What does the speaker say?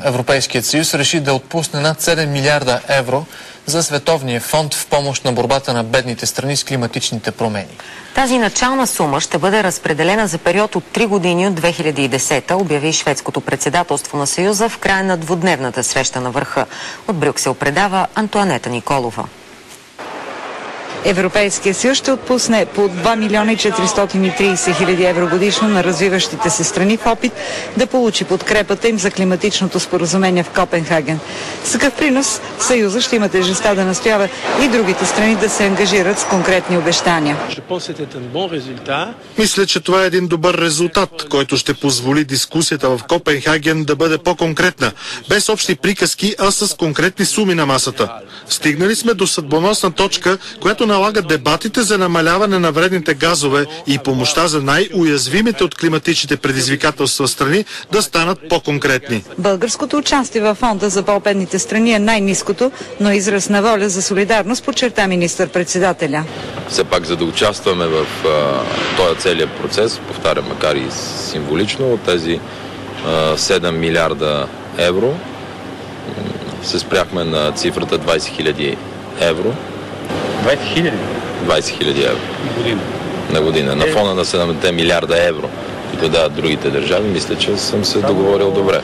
Европейският съюз реши да отпусне над 7 милиарда евро за Световния фонд в помощ на борбата на бедните страни с климатичните промени. Тази начална сума ще бъде разпределена за период от 3 години от 2010, обяви шведското председателство на Съюза в края на двудневната среща на върха. От Брюксел предава Антоанета Николова. Европейския съюз ще отпусне по 2 милиона и 430 хиляди евро годишно на развиващите се страни в опит да получи подкрепата им за климатичното споразумение в Копенхаген. С такъв принос Съюза ще има тежестта да настоява и другите страни да се ангажират с конкретни обещания. Мисля, че това е един добър резултат, който ще позволи дискусията в Копенхаген да бъде по-конкретна, без общи приказки, а с конкретни суми на масата. Стигнали сме до съдбоносна точка, която налага дебатите за намаляване на вредните газове и помощта за най-уязвимите от климатичните предизвикателства страни да станат по-конкретни. Българското участие във фонда за по-бедните страни е най-ниското, но израз на воля за солидарност, подчерта министър-председателя. Все пак, за да участваме в този целият процес, повтарям, макар и символично, от тези 7 милиарда евро се спряхме на цифрата 20 хиляди евро. 20 хиляди? 20 хиляди евро. На година. На фона на 7 милиарда евро, които дават другите държави, мисля, че съм се договорил добре.